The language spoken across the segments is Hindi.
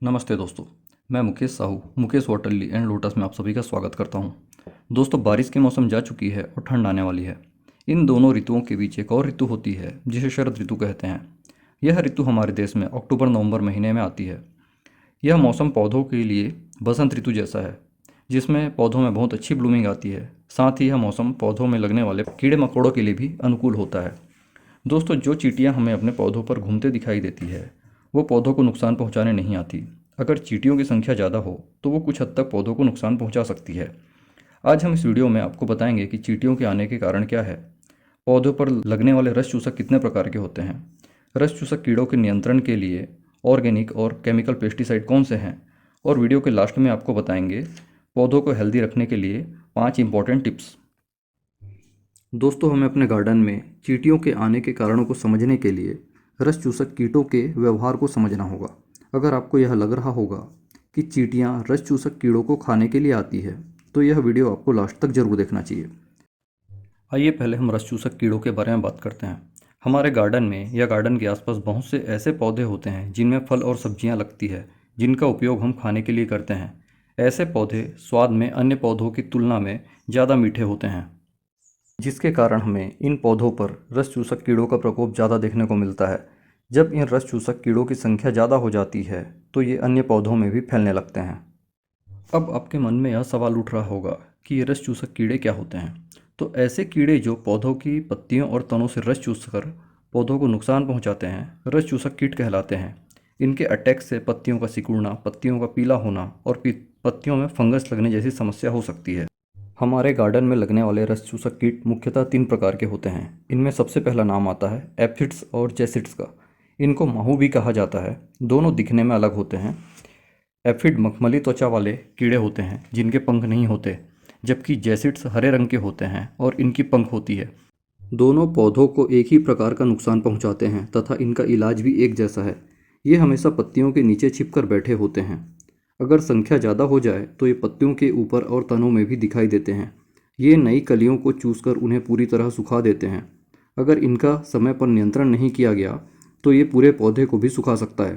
नमस्ते दोस्तों। मैं Mukesh Sahu Mukesh water lily and lotus में आप सभी का स्वागत करता हूं। दोस्तों, बारिश के मौसम जा चुकी है और ठंड आने वाली है। इन दोनों ऋतुओं के बीच एक और ऋतु होती है जिसे शरद ऋतु कहते हैं। यह ऋतु हमारे देश में अक्टूबर नवंबर महीने में आती है। यह मौसम पौधों के लिए बसंत ऋतु जैसा है, जिसमें पौधों में बहुत अच्छी ब्लूमिंग आती है। साथ ही यह मौसम पौधों में लगने वाले कीड़े मकोड़ों के लिए भी अनुकूल होता है। दोस्तों, जो चींटियां हमें अपने पौधों पर घूमते दिखाई देती है वो पौधों को नुकसान पहुंचाने नहीं आती। अगर चींटियों की संख्या ज़्यादा हो तो वो कुछ हद तक पौधों को नुकसान पहुंचा सकती है। आज हम इस वीडियो में आपको बताएंगे कि चींटियों के आने के कारण क्या है, पौधों पर लगने वाले रस चूसक कितने प्रकार के होते हैं, रस चूसक कीड़ों के नियंत्रण के लिए ऑर्गेनिक और केमिकल पेस्टिसाइड कौन से हैं, और वीडियो के लास्ट में आपको बताएंगे पौधों को हेल्दी रखने के लिए 5 इंपॉर्टेंट टिप्स। दोस्तों, हमें अपने गार्डन में चींटियों के आने के कारणों को समझने के लिए रस चूसक कीटों के व्यवहार को समझना होगा। अगर आपको यह लग रहा होगा कि चींटियां रस चूसक कीड़ों को खाने के लिए आती है तो यह वीडियो आपको लास्ट तक जरूर देखना चाहिए। आइए पहले हम रस चूसक कीड़ों के बारे में बात करते हैं। हमारे गार्डन में या गार्डन के आसपास बहुत से ऐसे पौधे होते हैं जिनमें फल और सब्जियां लगती है, जिनका उपयोग हम खाने के लिए करते हैं। ऐसे पौधे स्वाद में अन्य पौधों की तुलना में ज़्यादा मीठे होते हैं, जिसके कारण हमें इन पौधों पर रस चूसक कीड़ों का प्रकोप ज़्यादा देखने को मिलता है। जब इन रस चूसक कीड़ों की संख्या ज़्यादा हो जाती है तो ये अन्य पौधों में भी फैलने लगते हैं। अब आपके मन में यह सवाल उठ रहा होगा कि ये रस चूसक कीड़े क्या होते हैं। तो ऐसे कीड़े जो पौधों की पत्तियों और तनों से रस चूसकर पौधों को नुकसान पहुंचाते हैं, रस चूसक कीट कहलाते हैं। इनके अटैक से पत्तियों का सिकुड़ना, पत्तियों का पीला होना और पत्तियों में फंगस लगने जैसी समस्या हो सकती है। हमारे गार्डन में लगने वाले रस चूसक कीट मुख्यतः 3 प्रकार के होते हैं। इनमें सबसे पहला नाम आता है एफिड्स और जैसिड्स का। इनको माहू भी कहा जाता है। दोनों दिखने में अलग होते हैं। एफिड मखमली त्वचा वाले कीड़े होते हैं जिनके पंख नहीं होते, जबकि जैसिड्स हरे रंग के होते हैं और इनकी पंख होती है। दोनों पौधों को एक ही प्रकार का नुकसान पहुंचाते हैं तथा इनका इलाज भी एक जैसा है। ये हमेशा पत्तियों के नीचे छिपकर बैठे होते हैं। अगर संख्या ज़्यादा हो जाए तो ये पत्तियों के ऊपर और तनों में भी दिखाई देते हैं। ये नई कलियों को चूसकर उन्हें पूरी तरह सुखा देते हैं। अगर इनका समय पर नियंत्रण नहीं किया गया तो ये पूरे पौधे को भी सुखा सकता है।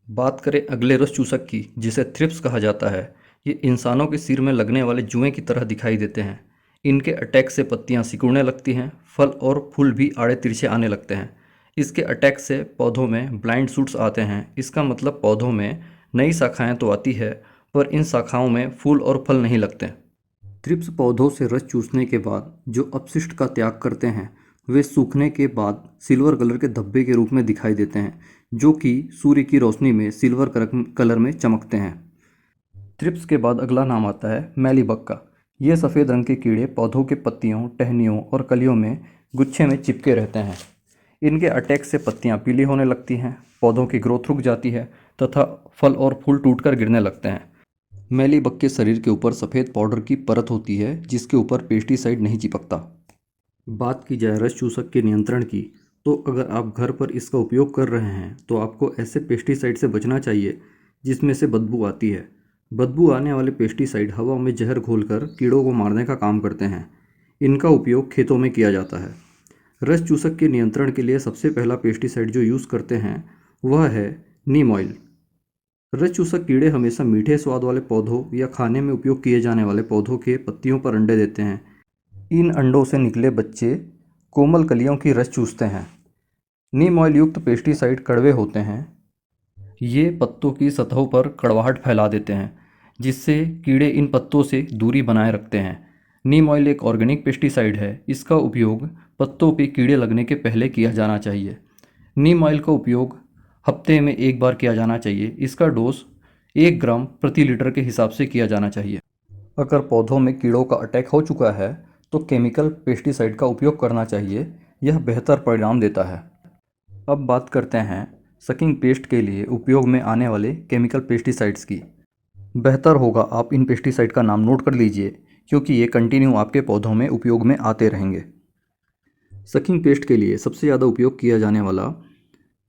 बात करें अगले रस चूसक की, जिसे थ्रिप्स कहा जाता है। ये इंसानों के सिर में लगने वाले जुएं की तरह दिखाई देते हैं। इनके अटैक से पत्तियां सिकुड़ने लगती हैं, फल और फूल भी आड़े तिरछे आने लगते हैं। इसके अटैक से पौधों में ब्लाइंड शूट्स आते हैं। इसका मतलब पौधों में नई शाखाएं तो आती है, पर इन शाखाओं में फूल और फल नहीं लगते। थ्रिप्स पौधों से रस चूसने के बाद जो अपशिष्ट का त्याग करते हैं, वे सूखने के बाद सिल्वर कलर के धब्बे के रूप में दिखाई देते हैं, जो कि सूर्य की रोशनी में सिल्वर कलर में चमकते हैं। थ्रिप्स के बाद अगला नाम आता है मैलीबग का। ये सफ़ेद रंग के कीड़े पौधों के पत्तियों, टहनियों और कलियों में गुच्छे में चिपके रहते हैं। इनके अटैक से पत्तियां पीली होने लगती हैं, पौधों की ग्रोथ रुक जाती है तथा फल और फूल टूटकर गिरने लगते हैं। मेलीबग के शरीर के ऊपर सफ़ेद पाउडर की परत होती है जिसके ऊपर पेस्टिसाइड नहीं चिपकता। बात की जाए रस चूसक के नियंत्रण की, तो अगर आप घर पर इसका उपयोग कर रहे हैं तो आपको ऐसे पेस्टिसाइड से बचना चाहिए जिसमें से बदबू आती है। बदबू आने वाले पेस्टिसाइड हवा में जहर घोलकर कीड़ों को मारने का काम करते हैं। इनका उपयोग खेतों में किया जाता है। रस चूसक के नियंत्रण के लिए सबसे पहला पेस्टिसाइड जो यूज़ करते हैं वह है नीम ऑयल। रस चूसक कीड़े हमेशा मीठे स्वाद वाले पौधों या खाने में उपयोग किए जाने वाले पौधों के पत्तियों पर अंडे देते हैं। इन अंडों से निकले बच्चे कोमल कलियों की रस चूसते हैं। नीम ऑयल युक्त पेस्टिसाइड कड़वे होते हैं। ये पत्तों की सतहों पर कड़वाहट फैला देते हैं, जिससे कीड़े इन पत्तों से दूरी बनाए रखते हैं। नीम ऑयल एक ऑर्गेनिक पेस्टिसाइड है। इसका उपयोग पत्तों पे कीड़े लगने के पहले किया जाना चाहिए। नीम ऑयल का उपयोग हफ्ते में एक बार किया जाना चाहिए। इसका डोज 1 ग्राम प्रति लीटर के हिसाब से किया जाना चाहिए। अगर पौधों में कीड़ों का अटैक हो चुका है तो केमिकल पेस्टिसाइड का उपयोग करना चाहिए। यह बेहतर परिणाम देता है। अब बात करते हैं सकिंग पेस्ट के लिए उपयोग में आने वाले केमिकल पेस्टिसाइड्स की। बेहतर होगा आप इन पेस्टिसाइड का नाम नोट कर लीजिए, क्योंकि ये कंटिन्यू आपके पौधों में उपयोग में आते रहेंगे। सकिंग पेस्ट के लिए सबसे ज़्यादा उपयोग किया जाने वाला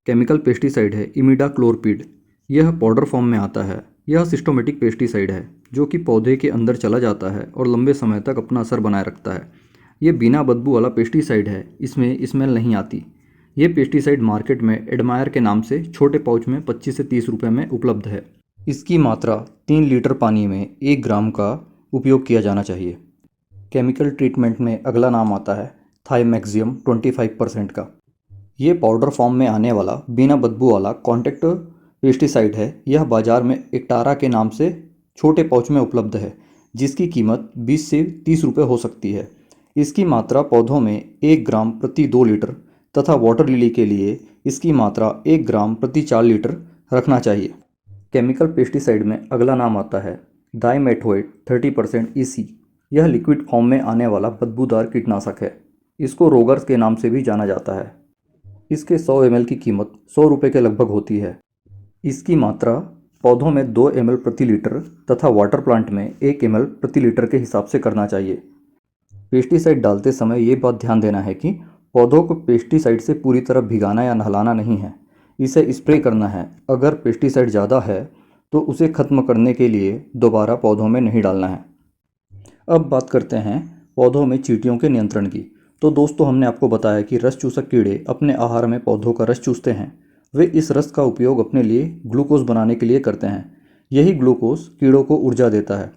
केमिकल पेस्टिसाइड है इमिडाक्लोरपिड। यह पाउडर फॉर्म में आता है। यह सिस्टोमेटिक पेस्टिसाइड है जो कि पौधे के अंदर चला जाता है और लंबे समय तक अपना असर बनाए रखता है। ये बिना बदबू वाला पेस्टिसाइड है। इसमें स्मेल नहीं आती। ये पेस्टिसाइड मार्केट में एडमायर के नाम से छोटे पाउच में 25 से 30 रुपए में उपलब्ध है। इसकी मात्रा 3 लीटर पानी में 1 ग्राम का उपयोग किया जाना चाहिए। केमिकल ट्रीटमेंट में अगला नाम आता है थाइमेक्सियम 25% का। ये पाउडर फॉर्म में आने वाला बिना बदबू वाला कॉन्टैक्ट पेस्टिसाइड है। यह बाज़ार में एक्टारा के नाम से छोटे पाउच में उपलब्ध है, जिसकी कीमत 20 से 30 रुपये हो सकती है। इसकी मात्रा पौधों में 1 ग्राम प्रति 2 लीटर तथा वाटर लिली के लिए इसकी मात्रा 1 ग्राम प्रति 4 लीटर रखना चाहिए। केमिकल पेस्टिसाइड में अगला नाम आता है डाइमेथोएट 30% EC। यह लिक्विड फॉर्म में आने वाला बदबूदार कीटनाशक है। इसको रोगर्स के नाम से भी जाना जाता है। इसके 100 ml की कीमत 100 रुपये के लगभग होती है। इसकी मात्रा पौधों में 2 ml प्रति लीटर तथा वाटर प्लांट में 1 ml प्रति लीटर के हिसाब से करना चाहिए। पेस्टिसाइड डालते समय ये बात ध्यान देना है कि पौधों को पेस्टिसाइड से पूरी तरह भिगाना या नहलाना नहीं है, इसे स्प्रे करना है। अगर पेस्टिसाइड ज़्यादा है तो उसे ख़त्म करने के लिए दोबारा पौधों में नहीं डालना है। अब बात करते हैं पौधों में चींटियों के नियंत्रण की। तो दोस्तों, हमने आपको बताया कि रस चूसक कीड़े अपने आहार में पौधों का रस चूसते हैं। वे इस रस का उपयोग अपने लिए ग्लूकोज बनाने के लिए करते हैं। यही ग्लूकोज कीड़ों को ऊर्जा देता है।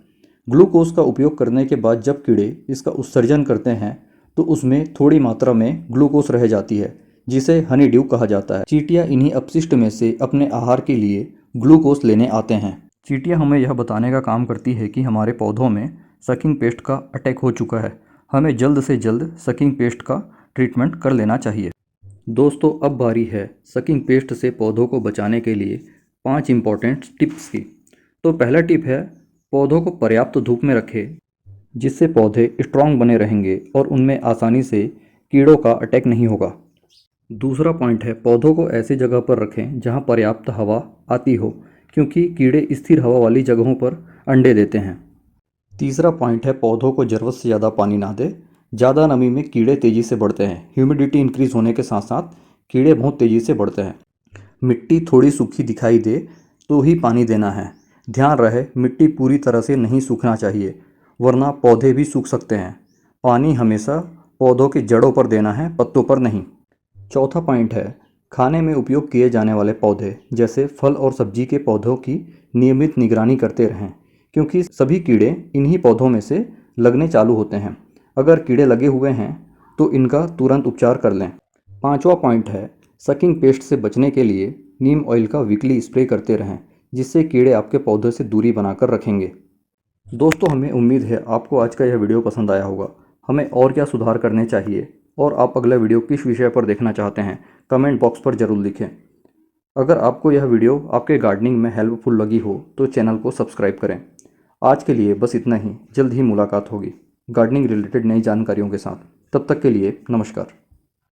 ग्लूकोज का उपयोग करने के बाद जब कीड़े इसका उत्सर्जन करते हैं तो उसमें थोड़ी मात्रा में ग्लूकोज रह जाती है, जिसे हनी ड्यू कहा जाता है। चींटियाँ इन्हीं अपशिष्ट में से अपने आहार के लिए ग्लूकोज लेने आते हैं। चींटियाँ हमें यह बताने का काम करती है कि हमारे पौधों में सकिंग पेस्ट का अटैक हो चुका है। हमें जल्द से जल्द सकिंग पेस्ट का ट्रीटमेंट कर लेना चाहिए। दोस्तों, अब बारी है सकिंग पेस्ट से पौधों को बचाने के लिए 5 इम्पॉर्टेंट टिप्स की। तो पहला टिप है, पौधों को पर्याप्त धूप में रखें, जिससे पौधे स्ट्रांग बने रहेंगे और उनमें आसानी से कीड़ों का अटैक नहीं होगा। दूसरा पॉइंट है, पौधों को ऐसी जगह पर रखें जहां पर्याप्त हवा आती हो, क्योंकि कीड़े स्थिर हवा वाली जगहों पर अंडे देते हैं। तीसरा पॉइंट है, पौधों को ज़रूरत से ज़्यादा पानी ना दें। ज़्यादा नमी में कीड़े तेज़ी से बढ़ते हैं। ह्यूमिडिटी इंक्रीज़ होने के साथ साथ कीड़े बहुत तेज़ी से बढ़ते हैं। मिट्टी थोड़ी सूखी दिखाई दे तो ही पानी देना है। ध्यान रहे, मिट्टी पूरी तरह से नहीं सूखना चाहिए, वरना पौधे भी सूख सकते हैं। पानी हमेशा पौधों की जड़ों पर देना है, पत्तों पर नहीं। चौथा पॉइंट है, खाने में उपयोग किए जाने वाले पौधे जैसे फल और सब्जी के पौधों की नियमित निगरानी करते रहें, क्योंकि सभी कीड़े इन्हीं पौधों में से लगने चालू होते हैं। अगर कीड़े लगे हुए हैं तो इनका तुरंत उपचार कर लें। पांचवा पॉइंट है, सकिंग पेस्ट से बचने के लिए नीम ऑयल का वीकली स्प्रे करते रहें, जिससे कीड़े आपके पौधे से दूरी बनाकर रखेंगे। दोस्तों, हमें उम्मीद है आपको आज का यह वीडियो पसंद आया होगा। हमें और क्या सुधार करने चाहिए और आप अगला वीडियो किस विषय पर देखना चाहते हैं, कमेंट बॉक्स पर ज़रूर लिखें। अगर आपको यह वीडियो आपके गार्डनिंग में हेल्पफुल लगी हो तो चैनल को सब्सक्राइब करें। आज के लिए बस इतना ही। जल्द ही मुलाकात होगी गार्डनिंग रिलेटेड नई जानकारियों के साथ। तब तक के लिए नमस्कार।